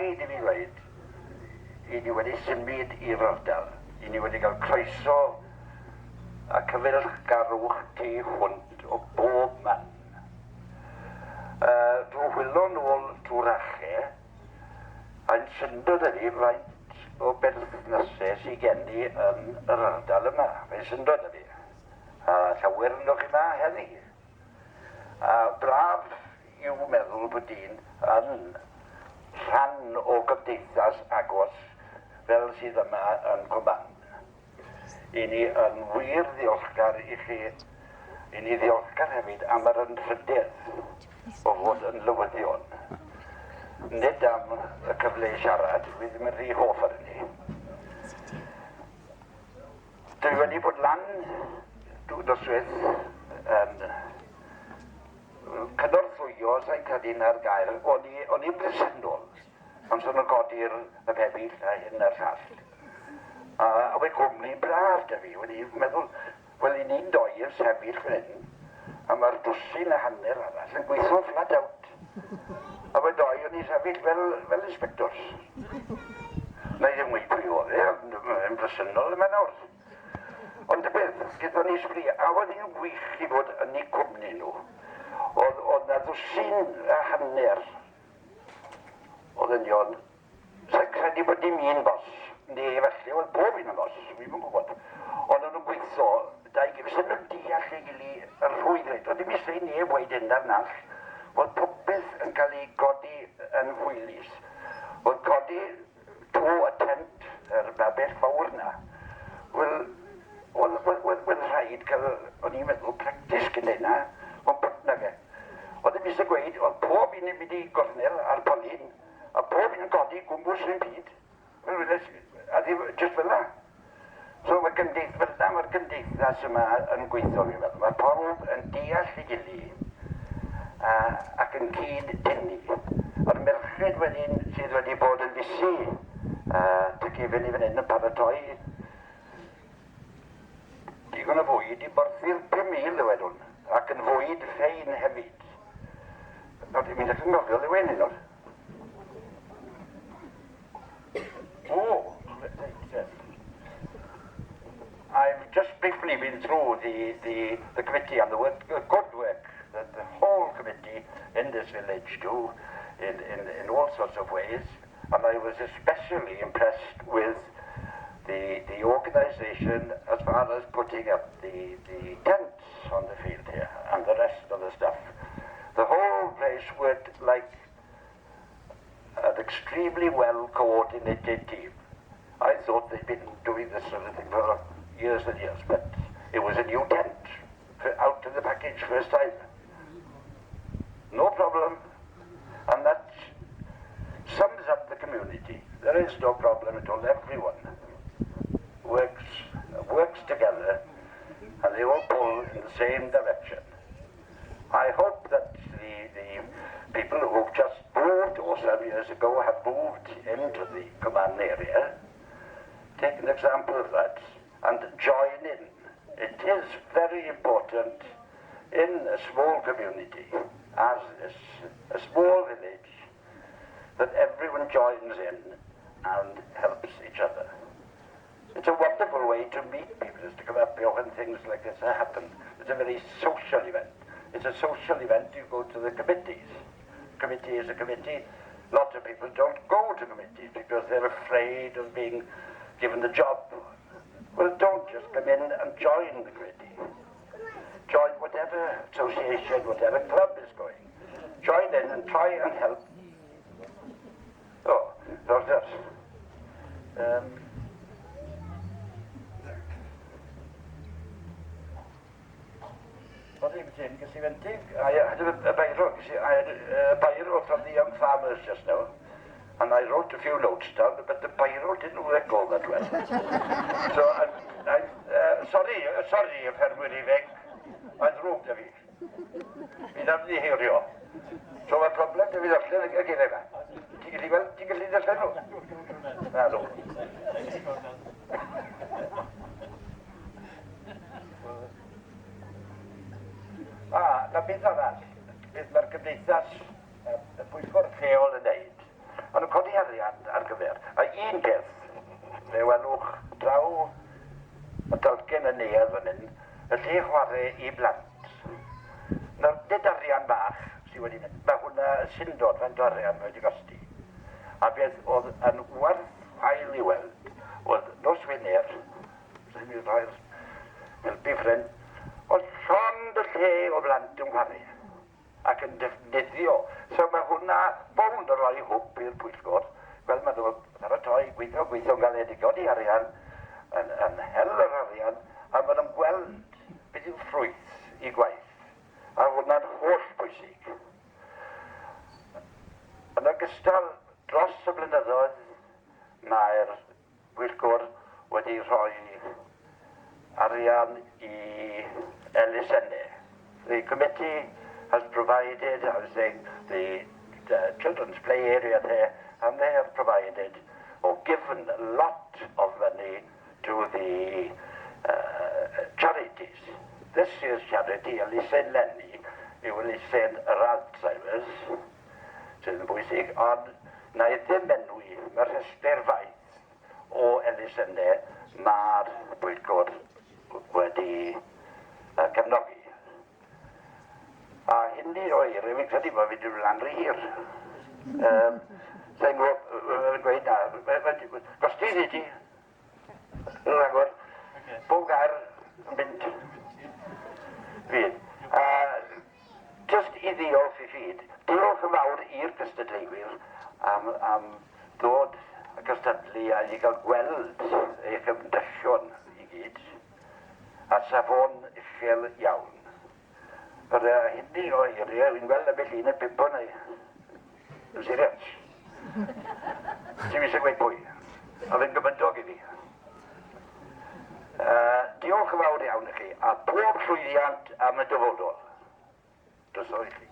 rhaid I fi ddweud, i ni wedi symud i'r ardal. I ni wedi cael croeso a cyfeillgarwch tu hwnt o bob man. Drwy hwylo nôl drwy'r ache, a'n syndod ydi faint o berthnasau sy'n gen i yn yr ardal yma. Fe'n syndod ydi. A llawer yn o'ch yma heddi. A braf i'w meddwl bod i'n yn rhan o gymdeithas agos fel sydd yma yn Cwmann. I ni yn wir ddiolchgar i chi, i ni ddiolchgar hefyd am yr ynrhydydd o fod yn Lywyddion. Nid am y cyfle i siarad, fi ddim yn rhy hoff ar hynny. Dwi wedi bod lan drwy noswyth yn cynorthwyo, sa'n cadw'n ar gael, o'n i'n bresennol, ond sy'n nhw'n godi'r y bebyll a hyn a'r llall. A wedi gwmni braf da fi, wedi meddwl, wel i ni'n doi yn sefyll fan hyn, a mae'r dwsin a hanner arall yn gweithio flat out. A mae doi o'n i sefyll fel inspectors. Na i ddim wedi pwy oedd e, yn bresennol yma nawr. Ond y beth, gyda ni sbri, a oedd hi'n wych i fod yn ei cwmni nhw. Oedd na ddwsin a hanner o ddynion. Sa'n credu bod dim un bos, neu felly oedd bob un yn bos, fi ddim yn gwybod. Ond o'n nhw'n gweithio, sy'n nhw'n deall ei gili yr rhwyddred. Oedd dim eisiau neb wedi hyn ar nall. Oedd popeth yn cael ei godi yn hwylus. Oedd godi to y tent, yr babell fawr na. Wel rhaid cael, o'n i'n meddwl, practis gyda hynna, ond bytna fe. Oedd ddim eisiau gweud, oedd pob un yn mynd i gornel ar polyn, a pob un yn godi gwmbws yn byd. A ddim, just fel yna. So mae mae'r gymdeithas yma yn gweithio fi fel. Mae pob yn deall ei gili ac yn cyd dynnu. A'r merched wedyn sydd wedi bod yn fusu dy gefn i fan hyn yn paratoi digon o fwyd i borthu'r 5,000 ywedwn, ac yn fwyd ffein hefyd. Nawr, dwi'n mynd â cyngofio Lywyddion nawr. I've just briefly been through the committee and the good work that the whole committee in this village do in all sorts of ways, and I was especially impressed with the organisation as far as putting up the tents on the field here and the rest of the stuff. The whole place worked like an extremely well coordinated team. I thought they'd been doing this sort of thing for years and years, but it was a new tent out of the package first time. No problem, and that sums up the community. There is no problem at all. Everyone works together, and they all pull in the same direction. I hope that the people who've just moved, or some years ago have moved into the Cwmann area, take an example of that and join in. It is very important in a small community, as this, a small village, that everyone joins in and helps each other. It's a wonderful way to meet people, is to come up here when things like this happen. It's a very social event. It's a social event. You go to the committees. Committee is a committee. Lots of people don't go to committees because they're afraid of being given the job. Well, don't just come in and join the committee. Join whatever association, whatever club is going. Join in and try and help. Oh, there's that. What did you say? I had a biro from the young farmers just now, and I wrote a few notes down, but the biro didn't work all that well. So sorry if everybody veg, I'd wrote a bit. We don't hear you. So a problem to be the clinic again. Ti'n gallu darllen nhw? Na, no. Na beth arall, beth mae'r gymdeithas y pwyllgor lleol yn neud. Ond yn codi arian lle chwarae I blant. Nawr, nid arian bach sydd wedi mynd. Mae hwnna syndod fan arian wedi gosti. A beth oedd yn werth hael I weld oedd nos Wener, sy'n ei rhoi'r helpu ffrind, oedd llond y lle o blant yn chwarae ac yn defnyddio. So mae hwnna bond yn rhoi hwb i'r pwyllgor. Wel, mae nhw ar y toi gweithio'n galedigon I arian, yn hel yr arian, a maen nhw'n gweld beth yw'r ffrwyth I gwaith. A hwnna'n holl bwysig. Yn ogystal dros y blynyddoedd, mae'r pwyllgor wedi rhoi arian I elusennau. The committee has provided, I was saying, the children's play area there, and they have provided or given a lot of money to the charities. This year's charity, Elusen Lenny, Elusen Araith, sydd yn bwysig, ond na I ddim enwi, mae'r rhestr faith o elusennau mae'r pwyllgor wedi cefnogi. A hynny o'i rwy'n credu bod fi wedi mynd rhy hir. Sa'n gweud na, gostydd I ti, rhagor, bob gair yn mynd fydd. Just I ddiolch I chi, diolch yn fawr i'r cystadleuywyr am ddod a cystadlu a I gael gweld eich ymdyllion I gyd a safon uchel iawn. Yr hynny o eiriau, wy'n gweld y bell un y pimpo neu yn serious. Ti'n eisiau gweud pwy? A fe'n gymyndog I fi. Diolch yn fawr iawn I chi a pob llwyddiant am y dyfodol. Dros o I chi.